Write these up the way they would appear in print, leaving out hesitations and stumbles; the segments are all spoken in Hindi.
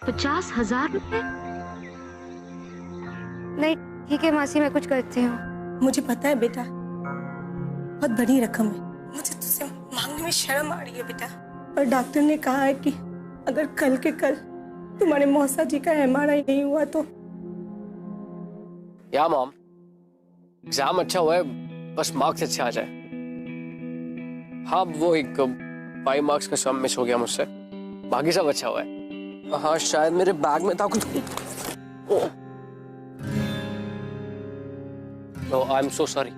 50,000 रुपए? नहीं ठीक है मासी, मैं कुछ करती हूँ। मुझे पता है बेटा, बहुत बड़ी रकम है, मुझे तुझसे मांगने में शर्म आ रही है बेटा। पर डॉक्टर ने कहा है कि अगर कल के कल तुम्हारे मौसा जी का MRI नहीं हुआ तो। या मॉम, एग्जाम अच्छा हुआ है, बस मार्क्स अच्छे आ जाए। हाँ वो एक 5 मार्क्स का सम मिस हो गया मुझसे, बाकी सब अच्छा हुआ है। हाँ शायद मेरे बैग में था कुछ। I am so sorry.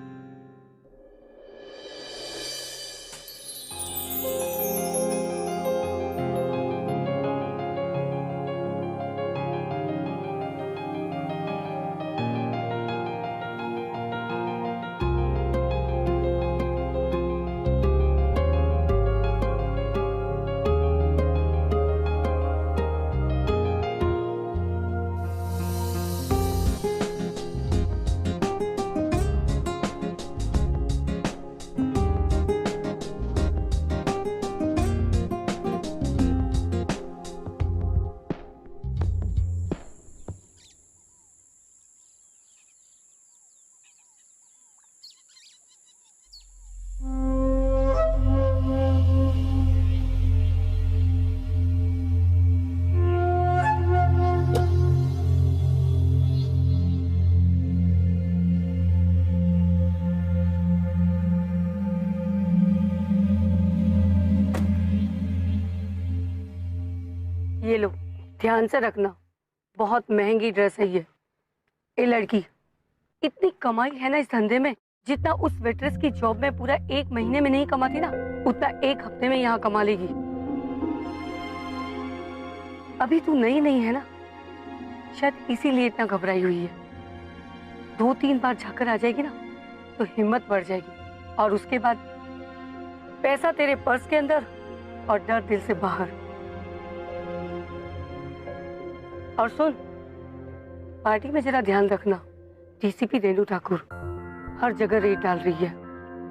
ये लो, ध्यान से रखना, बहुत महंगी ड्रेस है ये। ए लड़की, इतनी कमाई है ना इस धंधे में, जितना उस वेट्रेस की जॉब में पूरा 1 महीने में नहीं कमाती ना, उतना 1 हफ्ते में यहाँ कमा लेगी। अभी तू नई नहीं है ना, शायद इसीलिए इतना घबराई हुई है। 2-3 बार झाकर आ जाएगी ना तो हिम्मत बढ़ जाएगी, और उसके बाद पैसा तेरे पर्स के अंदर और डर दिल से बाहर। और सुन, पार्टी में जरा ध्यान रखना, DCP रेणु ठाकुर हर जगह रेड डाल रही है,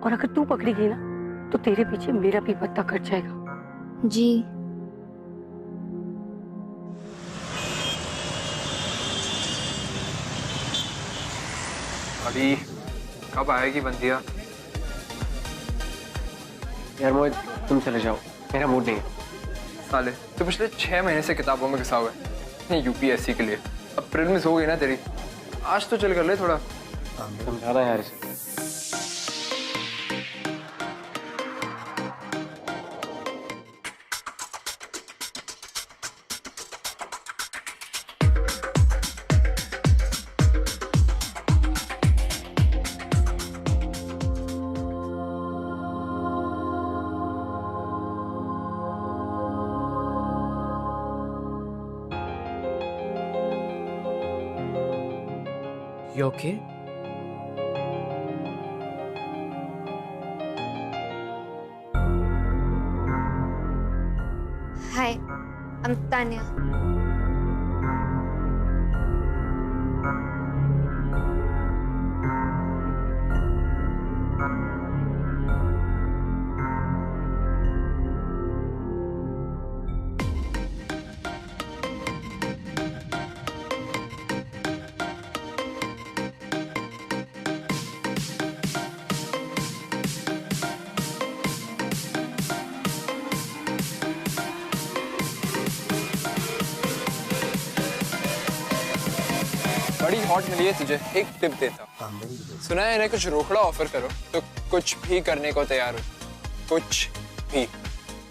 और अगर तू पकड़ी गई ना तो तेरे पीछे मेरा भी पत्ता कट जाएगा। जी। अभी कब आएगी बंदिया? यार मोहित, तुम चले जाओ, मेरा मूड नहीं है। साले तो पिछले 6 महीने से किताबों में घुसा हुआ है UPSC के लिए। अप्रैल में हो गई ना तेरी, आज तो चल कर ले थोड़ा। समझाना यार इसे। You okay? Hi, I'm Tanya. बड़ी हॉट मिली है तुझे, एक टिप देता हूँ। सुना है इन्हें कुछ रोकड़ा ऑफर करो तो कुछ भी करने को तैयार हो, कुछ भी।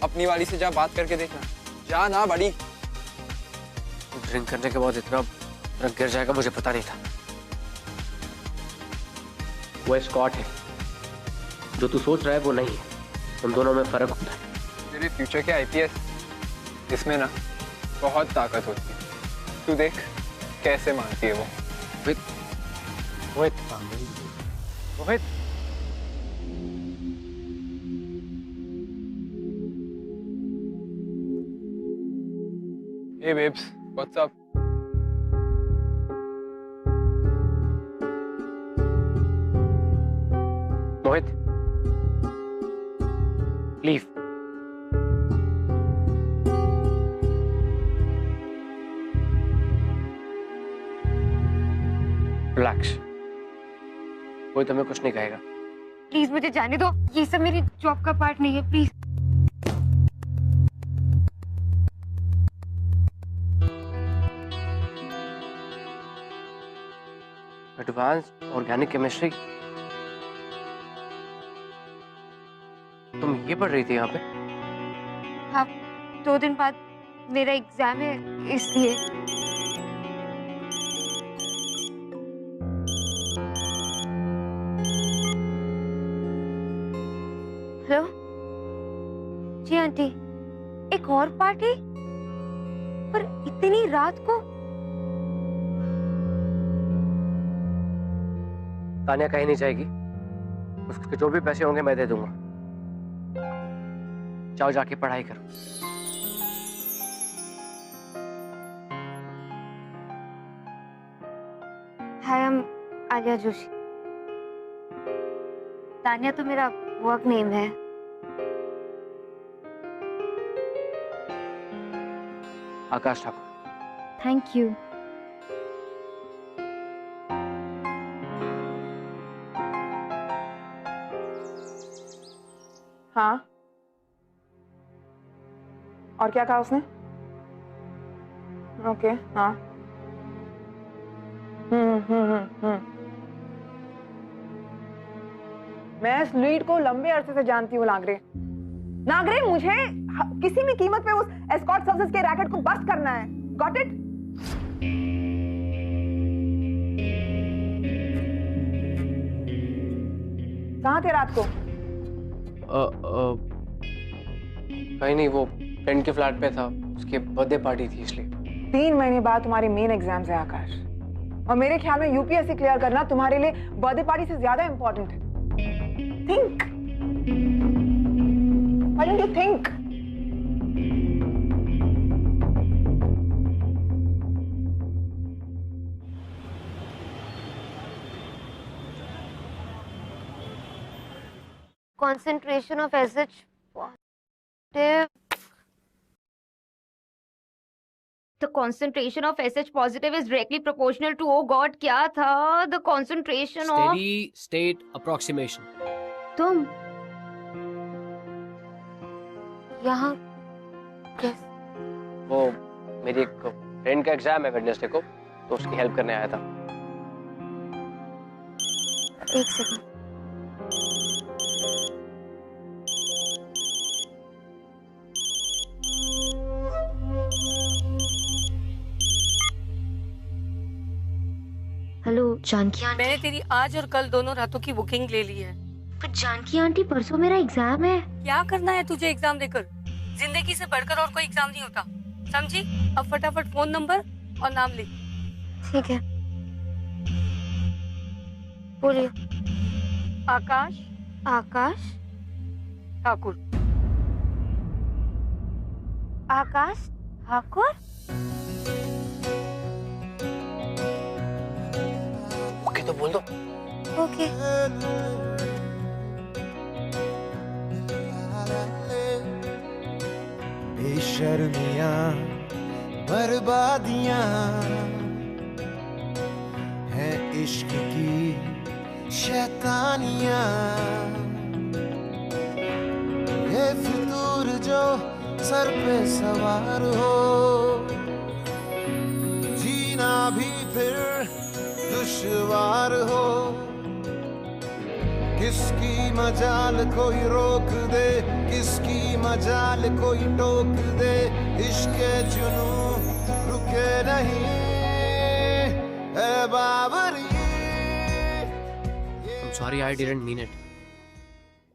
अपनी वाली से जा बात करके देखना, जा ना बड़ी। ड्रिंक करने के बाद इतना रंग गिर जाएगा मुझे पता नहीं था। वो स्कॉट है, जो तू सोच रहा है वो नहीं है, उन दोनों में फर्क होता है। तेरे फ्यूचर के IPS, इसमें ना बहुत ताकत होती है, तू देख कैसे मानती है वो। मोहित, मोहित, Hey babes, what's up? मोहित, लीव। रिलैक्स, कोई तुम्हें कुछ नहीं कहेगा। प्लीज मुझे जाने दो, ये सब मेरी जॉब का पार्ट नहीं है, प्लीज। एडवांस ऑर्गेनिक केमिस्ट्री, तुम ये पढ़ रही थी यहाँ पे? हाँ, 2 दिन बाद मेरा एग्जाम है, इसलिए। हेलो जी आंटी, एक और पार्टी? पर इतनी रात को? तानिया कहीं नहीं जाएगी, उसके जो भी पैसे होंगे मैं दे दूंगा। जाओ जाके पढ़ाई करो। Hi, I am Alia Joshi. Tania तो मेरा वर्क नेम है। आकाश ठाकुर। Thank you. हाँ, और क्या कहा उसने? ओके, हाँ। मैं इस लीड को लंबे अरसे से जानती हूँ नागरे। नागरे, मुझे किसी भी कीमत पे उस एस्कॉर्ट सर्विसेज के रैकेट को बस्ट करना है। Got it? कहाँ थे रात को? कहीं नहीं, वो फ्रेंड के फ्लैट पे था, उसके बर्थडे पार्टी थी इसलिए। 3 महीने बाद तुम्हारे मेन एग्जाम्स है आकाश, और मेरे ख्याल में यूपीएससी क्लियर करना तुम्हारे लिए बर्थडे पार्टी से ज्यादा इंपॉर्टेंट है। Think, why don't you think? Concentration of SH positive. The concentration of SH positive is directly proportional to, oh God, क्या था? The concentration of Steady state approximation. तुम यहाँ कैसे? वो मेरी एक फ्रेंड का एग्जाम है वेडनेसडे को, तो उसकी हेल्प करने आया था। एक सेकंड। Hello Janaki aunty. मैंने तेरी आज और कल दोनों रातों की बुकिंग ले ली है। पर जानकी आंटी, परसों मेरा एग्जाम है। क्या करना है तुझे एग्जाम देकर? जिंदगी से बढ़कर और कोई एग्जाम नहीं होता, समझी? अब फटाफट फोन नंबर और नाम लिख। ठीक है, बोलिए। आकाश आकाश ठाकुर। आकाश ठाकुर। ओके तो बोल दो। ओके। बेशर्मियां बर्बादियां हैं इश्क की शैतानियां, ये फितूर जो सर पे सवार हो, जीना भी फिर दुश्वार हो। किसकी मजाल कोई रोक दे, किसकी मजाल कोई टोक दे, इश्क जुनू रुके नहीं है Babri. I'm sorry, I didn't mean it.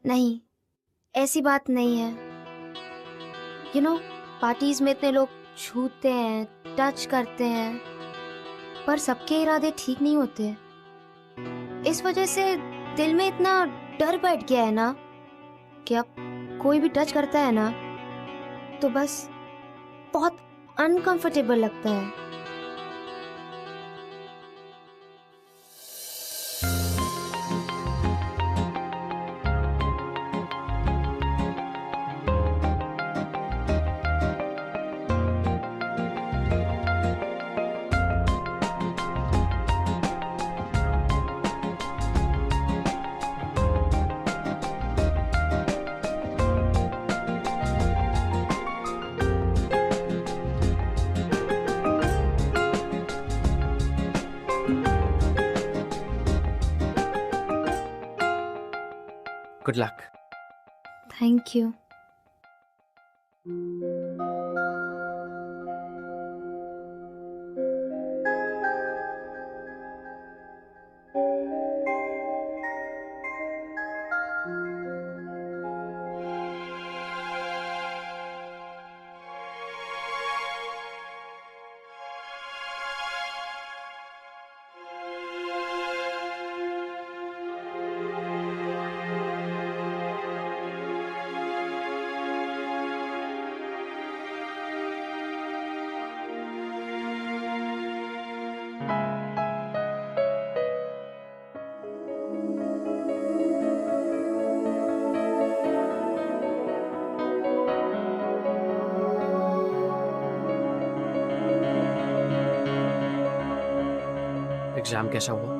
नहीं, ऐसी बात नहीं है। यू नो, पार्टीज में इतने लोग छूते हैं, टच करते हैं, पर सबके इरादे ठीक नहीं होते। इस वजह से दिल में इतना डर बैठ गया है ना कि अब कोई भी टच करता है ना तो बस बहुत अनकंफर्टेबल लगता है। Good luck. Thank you. Exam कैसा हुआ?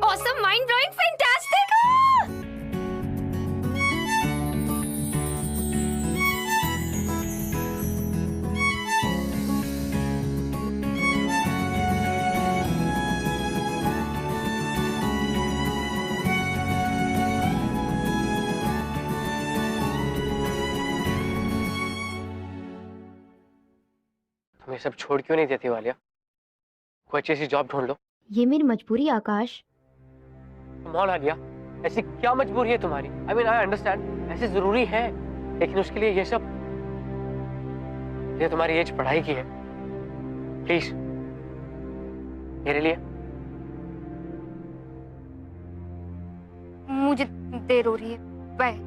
Awesome, mind blowing, fantastic! तुम ये सब छोड़ क्यों नहीं देती वालिया? कोई अच्छी सी जॉब ढूंढ लो। ये मेरी मजबूरी आकाश। तुम और आलिया, ऐसी क्या मजबूरी है तुम्हारी? आई मीन आई अंडरस्टैंड, ऐसे जरूरी है, लेकिन उसके लिए ये सब, ये तुम्हारी एज पढ़ाई की है। प्लीज मेरे लिए। मुझे देर हो रही है, बाय।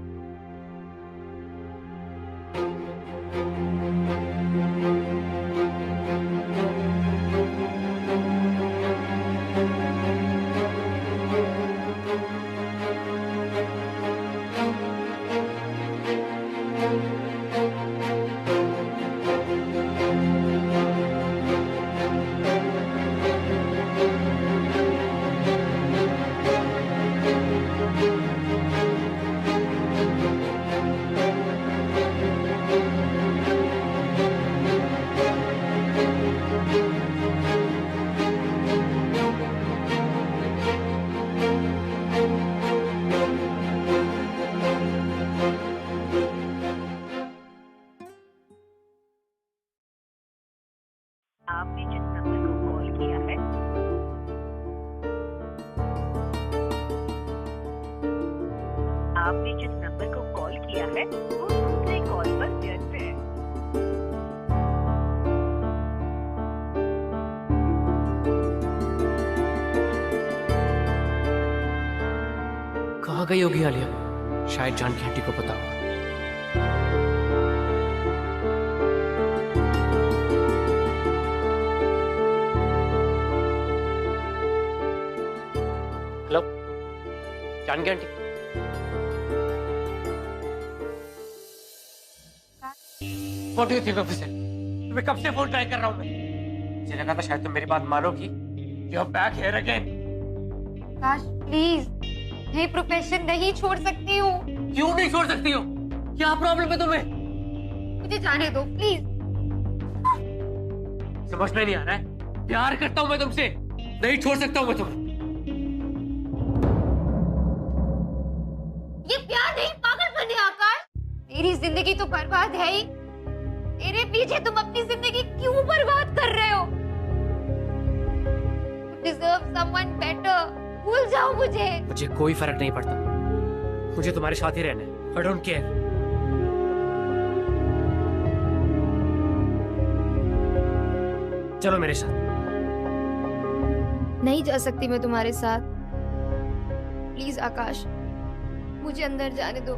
आपने जिस नंबर को कॉल किया है वो दूसरे कॉल पर व्यस्त है। कहाँ गई होगी आलिया? शायद जानकी आंटी को पता होगा। Hello Janaki aunty. What do you think of this? तुम्हें कब से फोन ट्राई कर रहा हूँ मैं? मुझे लगा था शायद तुम मेरी बात मानोगी। You're back here again. Akash please, ये प्रोफेशन नहीं छोड़ सकती हूँ। क्यों नहीं छोड़ सकती हो? क्या प्रॉब्लम है तुम्हें? मुझे जाने दो प्लीज। समझ में नहीं आ रहा है? प्यार करता हूँ मैं तुमसे, नहीं छोड़ सकता हूँ मैं तुम्हें। ये प्यार नहीं, पागलपन है आकाश। तेरी जिंदगी तो बर्बाद है ही, मेरे पीछे तुम अपनी जिंदगी क्यों बर्बाद कर रहे हो? You deserve someone better. भूल जाओ मुझे। मुझे कोई फर्क नहीं पड़ता, मुझे तुम्हारे साथ ही रहना है। I don't care. चलो मेरे साथ। नहीं जा सकती मैं तुम्हारे साथ। प्लीज आकाश, मुझे अंदर जाने दो।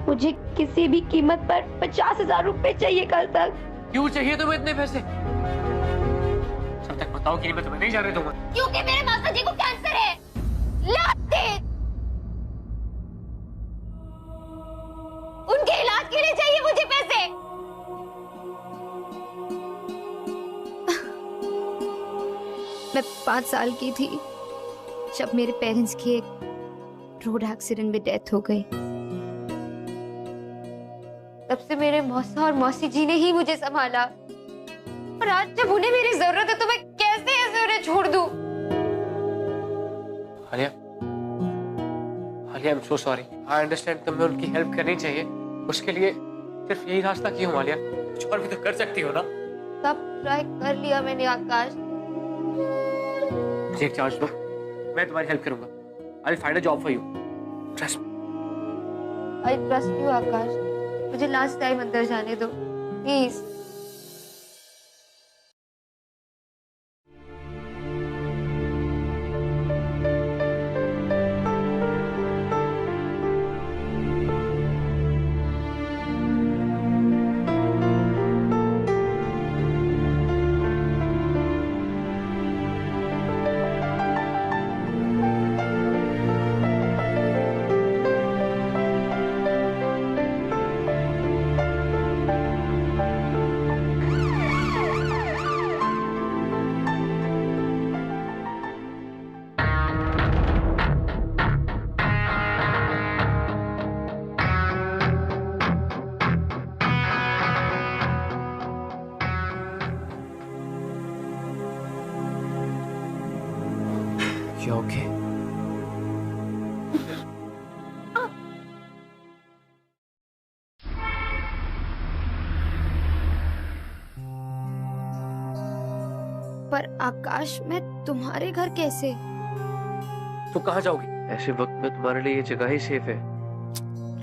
मुझे किसी भी कीमत पर 50,000 रुपए चाहिए कल तक। क्यों चाहिए तुम्हें इतने पैसे? जब तक बताओ कि मैं तुम्हें नहीं जाने दूंगा। क्योंकि मेरे माता जी को कैंसर है। उनके इलाज के लिए चाहिए मुझे पैसे। मैं 5 साल की थी जब मेरे पेरेंट्स की एक रोड एक्सीडेंट में डेथ हो गई। तब से मेरे मौसा और मौसी जी ने ही मुझे संभाला, और आज जब उन्हें मेरी जरूरत है तो मैं कैसे ऐसे उन्हें छोड़ दूं? Alia, Alia, I am so sorry. I understand, तुम्हें उनकी हेल्प करनी चाहिए, उसके लिए सिर्फ यही रास्ता क्यों आलिया? कुछ और भी तो कर सकती हो ना। सब ट्राई कर लिया मैंने आकाश। मुझे एक चांस दो, मैं तुम्हारी हेल्प करूंगा। I will find a job for you, trust me. I trust you Akash, मुझे लास्ट टाइम अंदर जाने दो प्लीज। You okay? पर आकाश मैं तुम्हारे घर कैसे? तो कहाँ जाओगी? ऐसे वक्त में तुम्हारे लिए ये जगह ही सेफ है।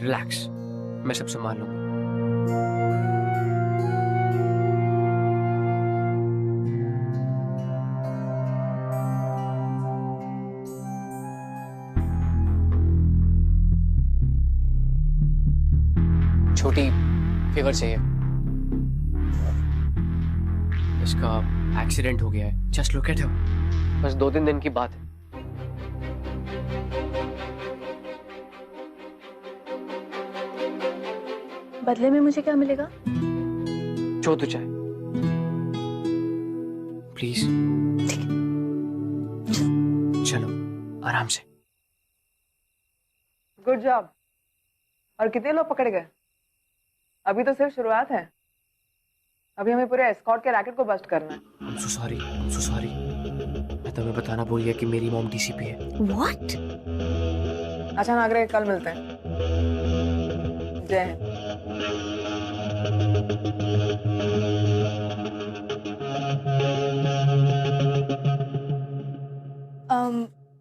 रिलैक्स, मैं सब संभाल लूंगा। छोटी फेवर चाहिए। इसका एक्सीडेंट हो गया है। Just look at him. बस 2-3 दिन की बात है। बदले में मुझे क्या मिलेगा? जो तू चाहे, प्लीज। चलो आराम से। Good job. और कितने लोग पकड़ गए? अभी तो सिर्फ शुरुआत है। अभी हमें पूरे एस्कॉर्ट के रैकेट को बस्ट करना है। I'm so sorry, I'm so sorry। मैं तुम्हें बताना भूल गया कि मेरी मॉम डीसीपी है। What? अच्छा नागरे, कल मिलते हैं। जय हिंद।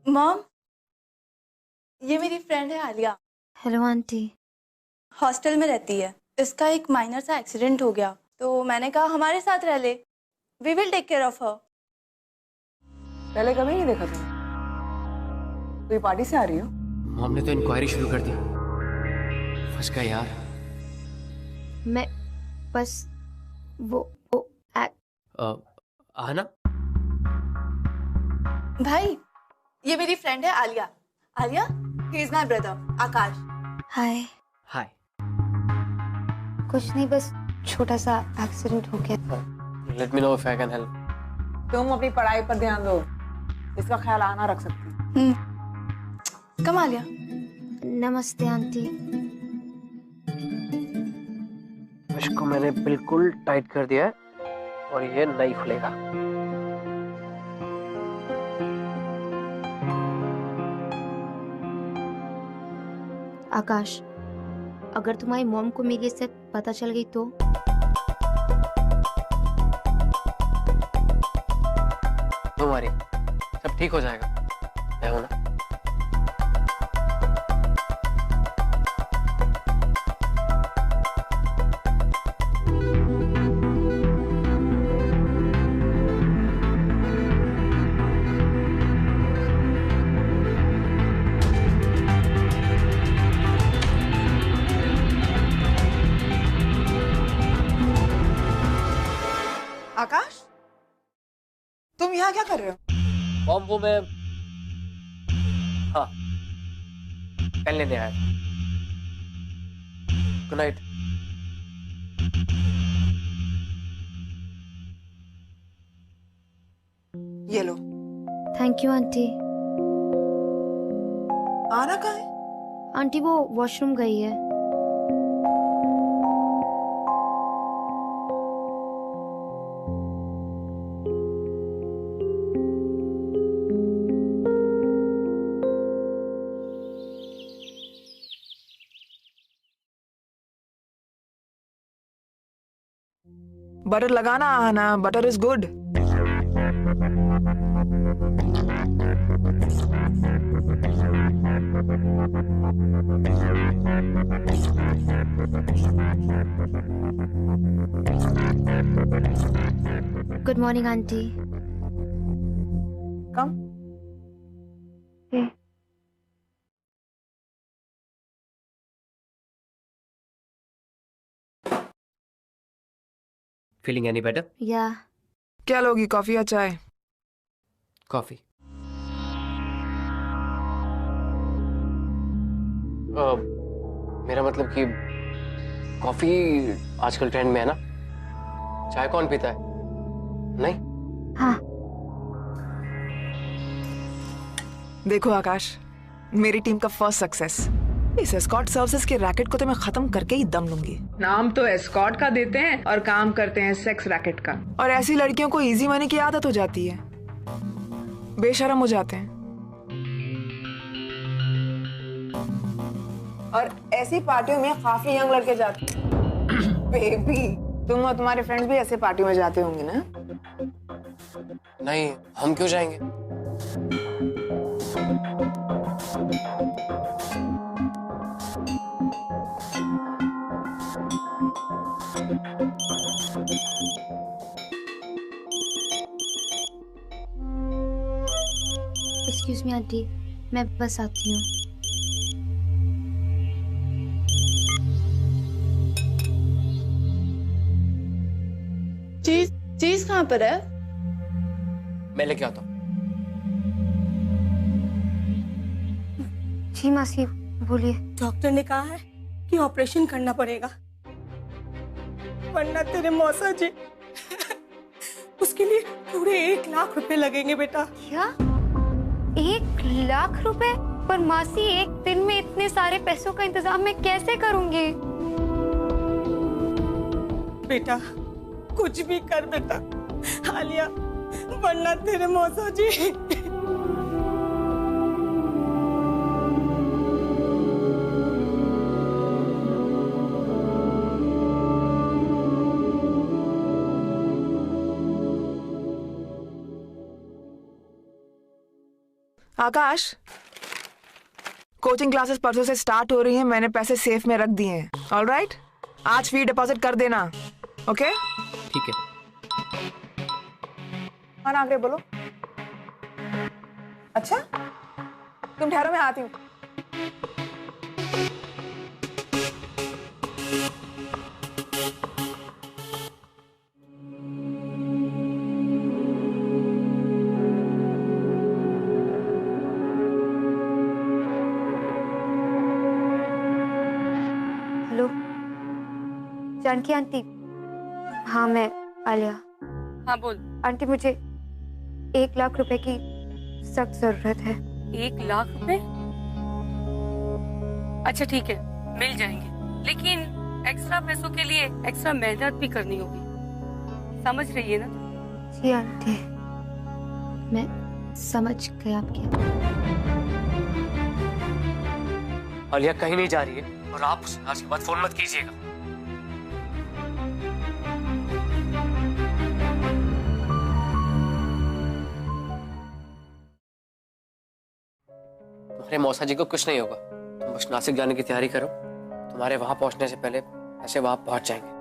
मॉम, ये मेरी फ्रेंड है आलिया, हेलो आंटी। हॉस्टल में रहती है। इसका एक माइनर सा एक्सीडेंट हो गया, तो मैंने कहा हमारे साथ रह ले। We will take care of her. पहले कभी नहीं देखा तुमने? कोई पार्टी से आ रही हो? मॉम ने तो इंक्वायरी शुरू कर दी। फंस गया यार। मैं बस वो आना। भाई, ये मेरी फ्रेंड है Alia. Alia, he is my brother Akash. Hi. Hi. कुछ नहीं, बस छोटा सा एक्सीडेंट हो गया। Let me know if I can help. तुम अपनी पढ़ाई पर ध्यान दो, इसका ख्याल आना रख सकती हो। कम आलिया। नमस्ते आंटी। इसको मैंने बिल्कुल टाइट कर दिया है और ये नहीं खुलेगा। आकाश, अगर तुम्हारी मॉम को मेरी इज्जत पता चल गई तो? तुम्हारी सब ठीक हो जाएगा, मैं हूं ना। आकाश, तुम यहाँ क्या कर रहे हो? मॉम, वो मैं हाँ पेन लेने आया। Good night. ये लो। Thank you aunty. आना कहाँ है? आंटी वो वॉशरूम गई है। बटर लगाना आना, butter is good. Good morning aunty. Come. Feeling any better? या क्या लोगी, कॉफी या चाय? कॉफी। मेरा मतलब कि कॉफी आजकल ट्रेंड में है ना, चाय कौन पीता है? नहीं? हाँ। देखो आकाश, मेरी टीम का फर्स्ट सक्सेस। इस एस्कॉर्ट सर्विसेज के रैकेट को तो मैं खत्म करके ही दम लूंगी। नाम तो एस्कॉर्ट का देते हैं और काम करते हैं सेक्स रैकेट का। और ऐसी लड़कियों को इजी मनी की आदत हो जाती है, बेशरम हो जाते हैं। और ऐसी पार्टियों में काफी यंग लड़के जाते हैं। बेबी, तुम और तुम्हारे फ्रेंड्स भी ऐसे पार्टियों में जाते होंगे ना? नहीं, हम क्यों जाएंगे? एक्सक्यूज मी आंटी, मैं बस आती हूँ। चीज कहाँ पर है? मैं लेके आता हूँ। जी मासी, बोलिए। डॉक्टर ने कहा है कि ऑपरेशन करना पड़ेगा, वरना तेरे मौसा जी उसके लिए पूरे 1 लाख रुपए लगेंगे बेटा। क्या 1 लाख रुपए? पर मासी, एक दिन में इतने सारे पैसों का इंतजाम मैं कैसे करूंगी? बेटा कुछ भी कर बेटा, आलिया, वरना तेरे मौसा जी। आकाश, कोचिंग क्लासेस परसों से स्टार्ट हो रही हैं। मैंने पैसे सेफ में रख दिए हैं। ऑलराइट, आज फी डिपॉजिट कर देना। ओके? ठीक है। हाँ नागरे, बोलो। अच्छा, तुम ठहरो, मैं आती हूँ। Hello Janaki aunty. हाँ, मैं आलिया। हाँ बोल। आंटी, मुझे 1 लाख रुपए की सख्त जरूरत है। 1 लाख रुपए? अच्छा ठीक है, मिल जाएंगे, लेकिन एक्स्ट्रा पैसों के लिए एक्स्ट्रा मेहनत भी करनी होगी, समझ रही है ना? जी आंटी, मैं समझ गई आपकी। आलिया कहीं नहीं जा रही है और आप उसे आज के बाद फोन मत कीजिएगा। तुम्हारे मौसा जी को कुछ नहीं होगा, तुम बस नासिक जाने की तैयारी करो। तुम्हारे वहां पहुंचने से पहले ऐसे वहां पहुंच जाएंगे।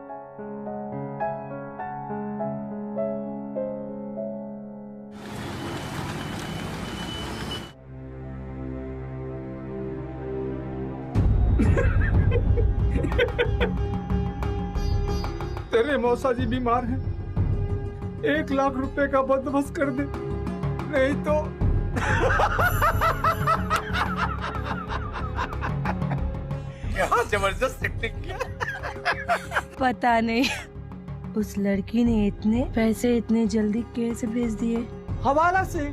तेरे मौसा जी बीमार हैं, 1 लाख रुपए का बंदोबस्त कर दे, नहीं तो क्या जबरदस्त एक्टिंग किया। पता नहीं उस लड़की ने इतने पैसे इतने जल्दी कैसे भेज दिए। हवाला से।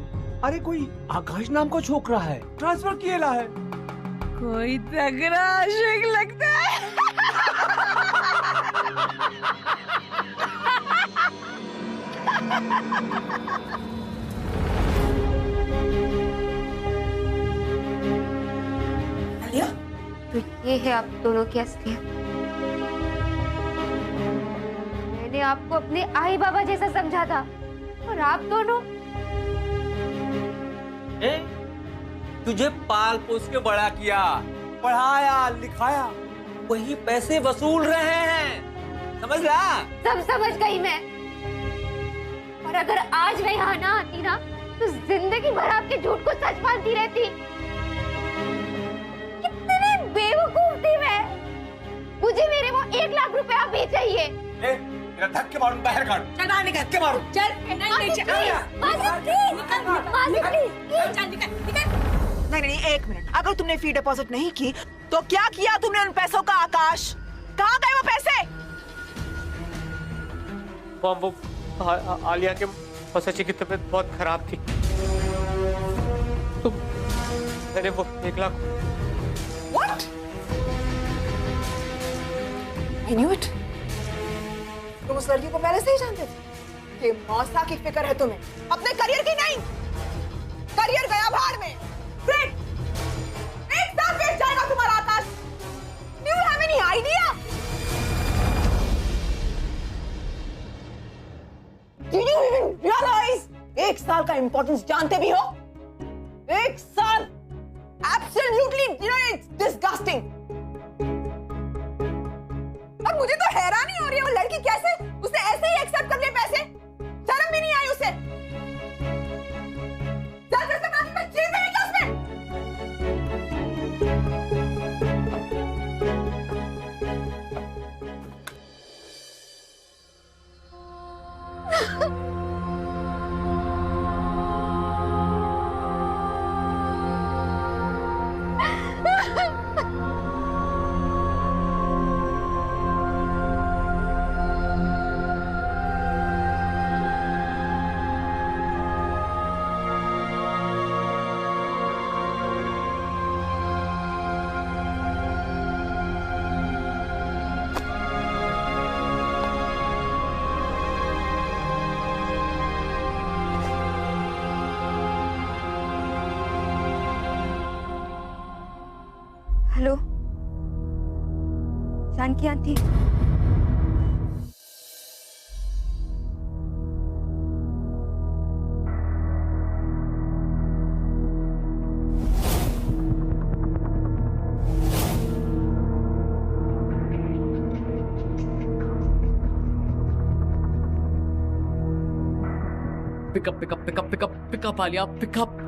अरे कोई आकाश नाम का छोकरा है, ट्रांसफर किया है। कोई तगड़ा आशिक लगता है। आलिया, तो ये है आप दोनों की असलियत। मैंने आपको अपने आई बाबा जैसा समझा था, और आप दोनों तुझे पाल पोस के बड़ा किया, पढ़ाया लिखाया, वही पैसे वसूल रहे हैं, समझ रहा? सब समझ गई मैं। और अगर आज मैं यहाँ ना आती ना, तो जिंदगी भर आपके झूठ को सच मानती रहती। कितनी बेवकूफ थी मैं। मुझे मेरे वो 1 लाख रुपए अभी चाहिए। मेरा धक्के मारूं, बाहर काट। चल बाहर निकल, धक्के मारूं। चल नहीं, 1 मिनट। अगर तुमने फी डिपॉजिट नहीं की तो क्या किया तुमने उन पैसों का? आकाश, कहाँ गए वो पैसे? वो आलिया के मौसाजी की तबीयत बहुत खराब थी, तो मैंने वो 1 lakh. What? I knew it. तुम उस लड़की को पहले से ही जानते थे कि मौसा की फिक्र है तुम्हें, अपने करियर की नहीं। करियर गया भाड़ में। ग्रेट, 1 साल वेस्ट जाएगा तुम्हारा। आकाश, Do you have any idea? Do you even realize 1 साल का इंपॉर्टेंस जानते भी हो? 1 साल, absolutely, it's disgusting. और मुझे तो हैरानी हो रही है, वो लड़की कैसे उसे ऐसे ही एक्सेप्ट कर ले पैसे? शर्म भी नहीं आई उसे? चीज नहीं क्या उसमें? Hello, Janaki aunty. Pickup Alia, pickup.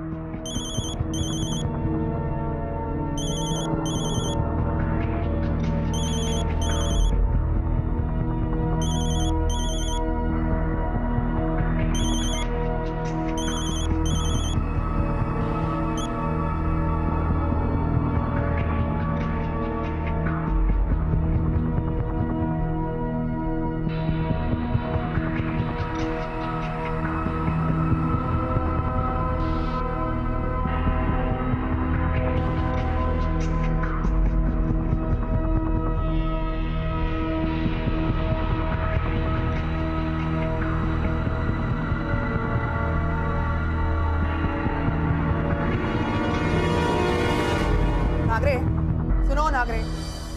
Nagre,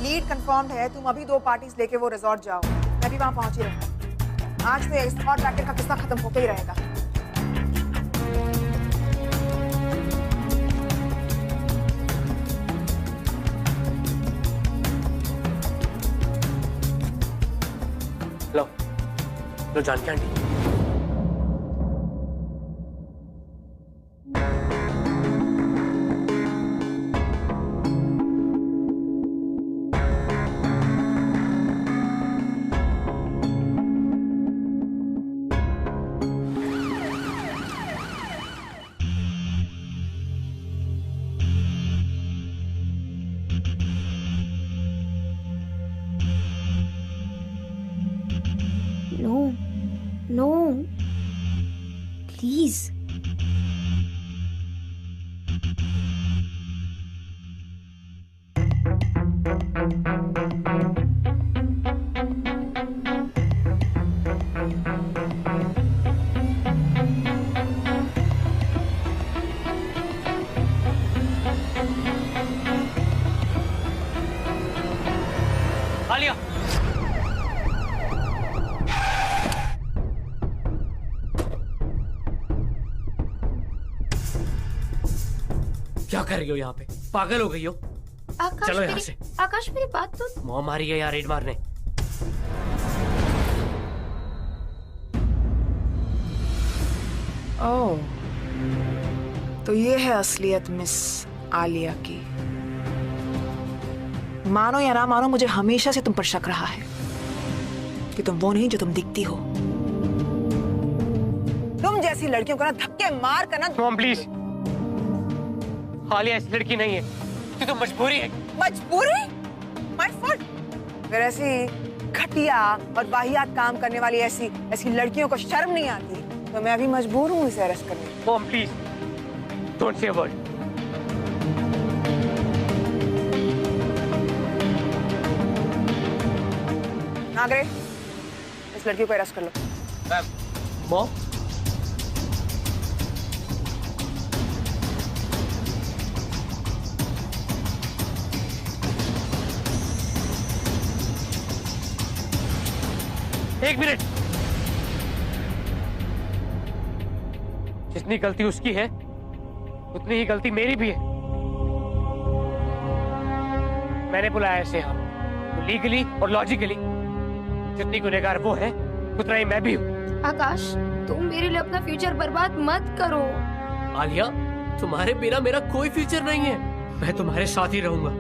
lead confirmed है। तुम अभी 2 पार्टीज लेके वो रिजॉर्ट जाओ। मैं भी वहां पहुंच ही रहूंगा। आज तो एस्कॉर्ट रैकेट का किस्सा खत्म होके ही रहेगा। लो Janki aunty. No, please. Alia, कर रही हो यहाँ पे? पागल हो गई हो? आकाश चलो यहाँ से। आकाश मेरी बात तो। मॉम आ रही है यहाँ रेड मारने। ओह, तो ये है असलियत मिस आलिया की। मानो या ना मानो, मुझे हमेशा से तुम पर शक रहा है कि तुम वो नहीं जो तुम दिखती हो। तुम जैसी लड़कियों को ना धक्के मार कर ना। मॉम प्लीज, आलिया ऐसी लड़की नहीं है, ये तो मजबूरी है। मजबूरी? My fault. अगर ऐसी घटिया और वाहियात काम करने वाली ऐसी लड़कियों को शर्म नहीं आती तो मैं अभी मजबूर हूँ इसे अरेस्ट करने। Mom please, don't say a word. Nagare, इस लड़की को अरेस्ट कर लो। मॉम, एक मिनट। जितनी गलती उसकी है उतनी ही गलती मेरी भी है। मैंने बुलाया इसे यहाँ, तो लीगली और लॉजिकली जितनी गुनहगार वो है उतना ही मैं भी हूँ। आकाश, तुम मेरे लिए अपना फ्यूचर बर्बाद मत करो। आलिया, तुम्हारे बिना मेरा कोई फ्यूचर नहीं है। मैं तुम्हारे साथ ही रहूंगा,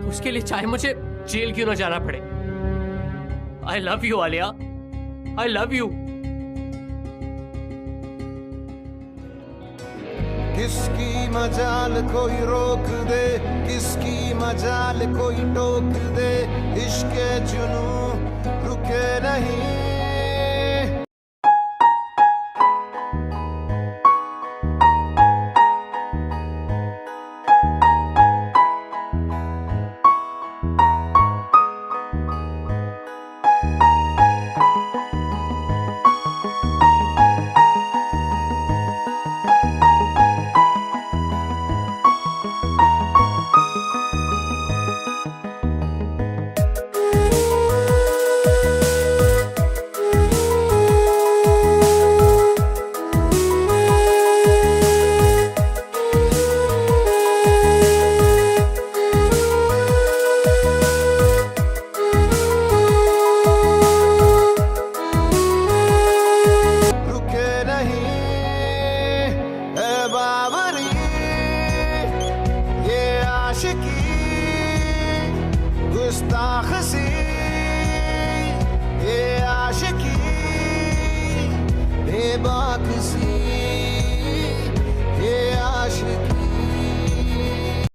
उसके लिए चाहे मुझे जेल क्यों ना जाना पड़े। I love you Alia, I love you. किसकी मजाल कोई रोक दे, किसकी मजाल कोई टोक दे, इश्क़ जुनून रुके नहीं।